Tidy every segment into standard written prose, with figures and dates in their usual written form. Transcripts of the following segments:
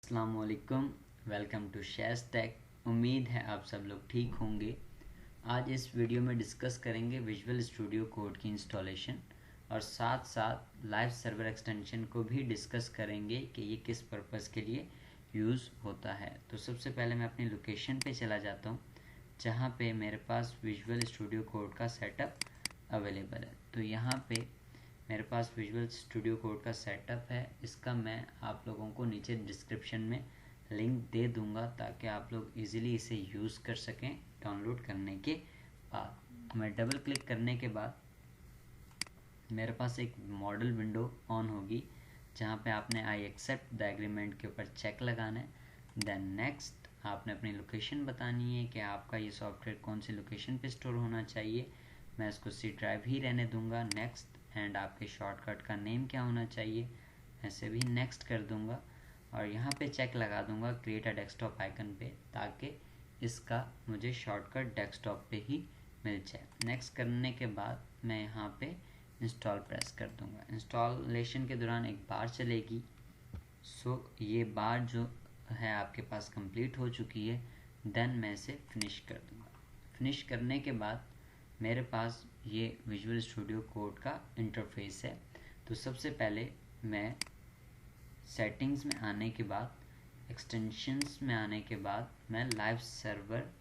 अस्सलामुअलैकुम, welcome to शैज़ take. उम्मीद है आप सब लोग ठीक होंगे। आज इस वीडियो में डिस्कस करेंगे विजुअल स्टूडियो कोड की इंस्टॉलेशन और साथ साथ लाइव सर्वर एक्सटेंशन को भी डिस्कस करेंगे कि ये किस पर्पज़ के लिए यूज़ होता है। तो सबसे पहले मैं अपनी लोकेशन पे चला जाता हूँ जहाँ पे मेरे पास विजुअल स्टूडियो कोड का सेटअप अवेलेबल है। तो यहाँ पे मेरे पास विजुअल स्टूडियो कोड का सेटअप है। इसका मैं आप लोगों को नीचे डिस्क्रिप्शन में लिंक दे दूंगा ताकि आप लोग इजीली इसे यूज़ कर सकें। डाउनलोड करने के बाद मैं डबल क्लिक करने के बाद मेरे पास एक मॉडल विंडो ऑन होगी जहाँ पे आपने आई एक्सेप्ट द एग्रीमेंट के ऊपर चेक लगाना है। देन नेक्स्ट आपने अपनी लोकेशन बतानी है कि आपका ये सॉफ्टवेयर कौन सी लोकेशन पे स्टोर होना चाहिए। मैं इसको सी ड्राइव ही रहने दूंगा। नेक्स्ट एंड आपके शॉर्टकट का नेम क्या होना चाहिए, ऐसे भी नेक्स्ट कर दूंगा और यहाँ पे चेक लगा दूंगा क्रिएट अ डेस्कटॉप आइकन पे ताकि इसका मुझे शॉर्टकट डेस्कटॉप पे ही मिल जाए। नेक्स्ट करने के बाद मैं यहाँ पे इंस्टॉल प्रेस कर दूंगा। इंस्टॉलेशन के दौरान एक बार चलेगी। सो ये बार जो है आपके पास कंप्लीट हो चुकी है। देन मैं इसे फिनिश कर दूंगा। फिनिश करने के बाद मेरे पास ये विजुअल स्टूडियो कोड का इंटरफेस है। तो सबसे पहले मैं सेटिंग्स में आने के बाद एक्सटेंशंस में आने के बाद मैं लाइव सर्वर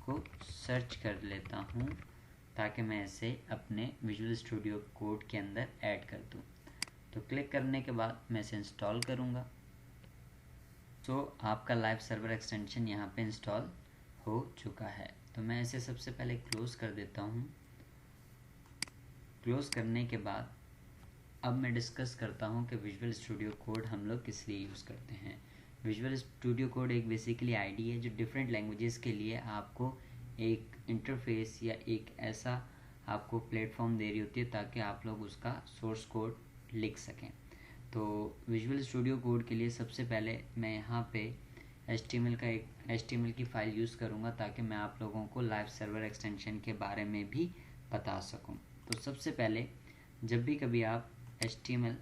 को सर्च कर लेता हूँ ताकि मैं इसे अपने विजुअल स्टूडियो कोड के अंदर ऐड कर दूँ। तो क्लिक करने के बाद मैं इसे इंस्टॉल करूँगा। तो आपका लाइव सर्वर एक्सटेंशन यहाँ पे इंस्टॉल हो चुका है। तो मैं इसे सबसे पहले क्लोज़ कर देता हूँ। क्लोज़ करने के बाद अब मैं डिस्कस करता हूँ कि विजुअल स्टूडियो कोड हम लोग किस लिए यूज़ करते हैं। विजुअल स्टूडियो कोड एक बेसिकली आईडी है जो डिफरेंट लैंग्वेजेस के लिए आपको एक इंटरफेस या एक ऐसा आपको प्लेटफॉर्म दे रही होती है ताकि आप लोग उसका सोर्स कोड लिख सकें। तो विजुअल स्टूडियो कोड के लिए सबसे पहले मैं यहाँ पे HTML की फ़ाइल यूज़ करूँगा ताकि मैं आप लोगों को लाइव सर्वर एक्सटेंशन के बारे में भी बता सकूँ। तो सबसे पहले जब भी कभी आप HTML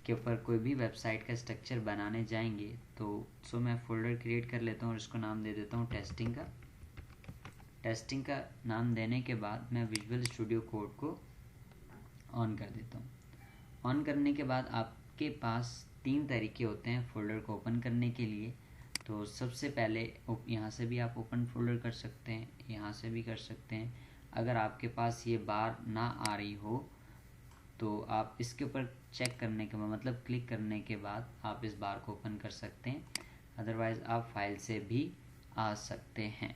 के ऊपर कोई भी वेबसाइट का स्ट्रक्चर बनाने जाएंगे तो मैं फ़ोल्डर क्रिएट कर लेता हूँ और इसको नाम दे देता हूँ टेस्टिंग का नाम देने के बाद मैं विजुअल स्टूडियो कोड को ऑन कर देता हूँ। ऑन करने के बाद आपके पास 3 तरीके होते हैं फ़ोल्डर को ओपन करने के लिए। तो सबसे पहले यहाँ से भी आप ओपन फोल्डर कर सकते हैं, यहाँ से भी कर सकते हैं। अगर आपके पास ये बार ना आ रही हो तो आप इसके ऊपर चेक करने के बाद मतलब क्लिक करने के बाद आप इस बार को ओपन कर सकते हैं। अदरवाइज़ आप फाइल से भी आ सकते हैं।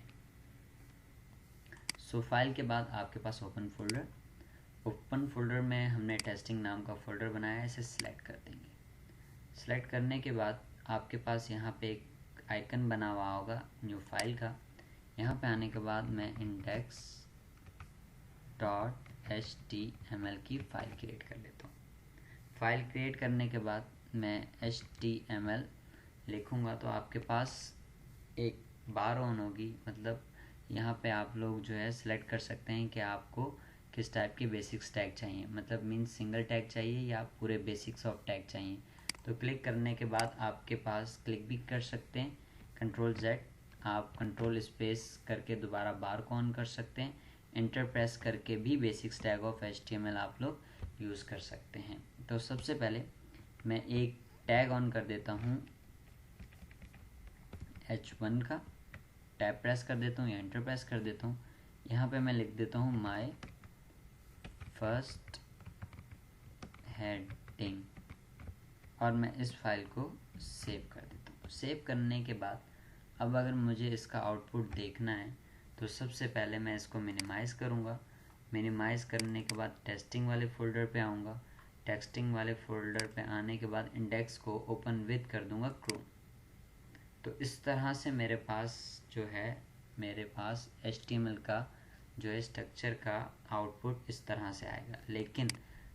सो फाइल के बाद आपके पास ओपन फोल्डर में हमने टेस्टिंग नाम का फ़ोल्डर बनाया है, इसे सिलेक्ट कर देंगे। सिलेक्ट करने के बाद आपके पास यहाँ पे एक आइकन बना हुआ होगा न्यू फाइल का। यहाँ पे आने के बाद मैं index.html की फ़ाइल क्रिएट कर लेता हूँ। फ़ाइल क्रिएट करने के बाद मैं HTML लिखूँगा तो आपके पास एक बार ऑन होगी। मतलब यहाँ पे आप लोग जो है सिलेक्ट कर सकते हैं कि आपको किस टाइप की बेसिक्स टैग चाहिए, मतलब मीन्स सिंगल टैग चाहिए या पूरे बेसिक्स ऑफ टैग चाहिए। तो क्लिक करने के बाद आपके पास क्लिक भी कर सकते हैं Ctrl+Z, आप कंट्रोल स्पेस करके दोबारा बार को ऑन कर सकते हैं। एंटर प्रेस करके भी बेसिक्स टैग ऑफ HTML आप लोग यूज़ कर सकते हैं। तो सबसे पहले मैं एक टैग ऑन कर देता हूँ H1 का, टैब प्रेस कर देता हूँ या एंटर प्रेस कर देता हूँ। यहाँ पे मैं लिख देता हूँ माय फर्स्ट हेडिंग और मैं इस फाइल को सेव कर देता हूँ। सेव करने के बाद अब अगर मुझे इसका आउटपुट देखना है तो सबसे पहले मैं इसको मिनिमाइज़ करूँगा। मिनिमाइज़ करने के बाद टेस्टिंग वाले फ़ोल्डर पे आऊँगा। टेस्टिंग वाले फ़ोल्डर पे आने के बाद इंडेक्स को ओपन विद कर दूँगा क्रोम। तो इस तरह से मेरे पास HTML का जो है स्ट्रक्चर का आउटपुट इस तरह से आएगा। लेकिन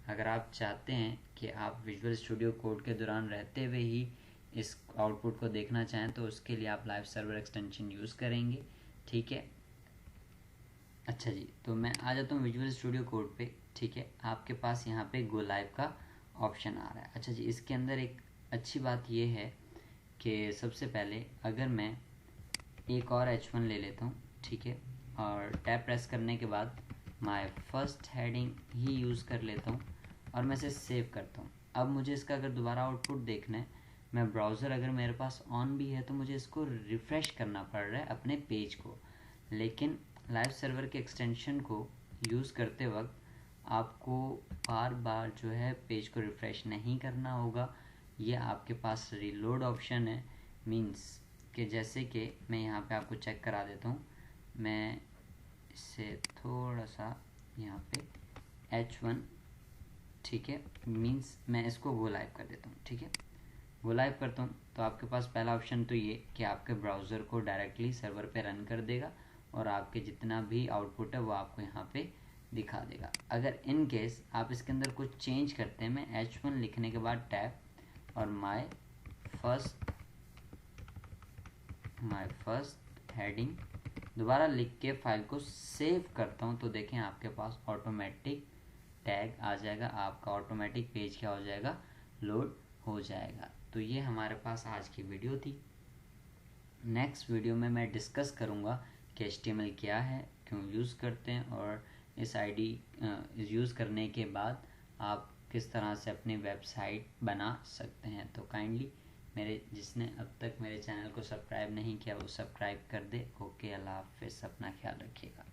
अगर आप चाहते हैं कि आप विजुअल स्टूडियो कोड के दौरान रहते हुए ही इस आउटपुट को देखना चाहें तो उसके लिए आप लाइव सर्वर एक्सटेंशन यूज़ करेंगे। ठीक है, अच्छा जी, तो मैं आ जाता हूँ विजुअल स्टूडियो कोड पे। ठीक है, आपके पास यहाँ पे गो लाइव का ऑप्शन आ रहा है। अच्छा जी, इसके अंदर एक अच्छी बात ये है कि सबसे पहले अगर मैं एक और H1 ले लेता हूँ, ठीक है, और टैब प्रेस करने के बाद my first heading he use कर लेता हूँ और मैं इसे सेव करता हूँ। अब मुझे इसका अगर दोबारा आउटपुट देखना है, मैं ब्राउज़र अगर मेरे पास ऑन भी है तो मुझे इसको रिफ़्रेश करना पड़ रहा है अपने पेज को, लेकिन लाइव सर्वर के एक्सटेंशन को यूज़ करते वक्त आपको बार बार जो है पेज को रिफ़्रेश नहीं करना होगा। ये आपके पास रीलोड ऑप्शन है, मीन्स कि जैसे कि मैं यहाँ पे आपको चेक करा देता हूँ। मैं इससे थोड़ा सा यहाँ पे H1, ठीक है, मीन्स मैं इसको गो लाइव कर देता हूँ, ठीक है, गो लाइव करता हूँ तो आपके पास पहला ऑप्शन तो ये कि आपके ब्राउज़र को डायरेक्टली सर्वर पे रन कर देगा और आपके जितना भी आउटपुट है वो आपको यहाँ पे दिखा देगा। अगर इन केस आप इसके अंदर कुछ चेंज करते हैं, मैं H1 लिखने के बाद टैब और माय फर्स्ट हेडिंग दोबारा लिख के फाइल को सेव करता हूँ तो देखें आपके पास ऑटोमेटिक टैग आ जाएगा, आपका ऑटोमेटिक पेज क्या हो जाएगा, लोड हो जाएगा। तो ये हमारे पास आज की वीडियो थी। नेक्स्ट वीडियो में मैं डिस्कस करूँगा कि HTML क्या है, क्यों यूज़ करते हैं, और इस आईडी यूज़ करने के बाद आप किस तरह से अपनी वेबसाइट बना सकते हैं। तो काइंडली जिसने अब तक मेरे चैनल को सब्सक्राइब नहीं किया वो सब्सक्राइब कर दे। ओके, अल्लाह हाफ़िज़, अपना ख्याल रखिएगा।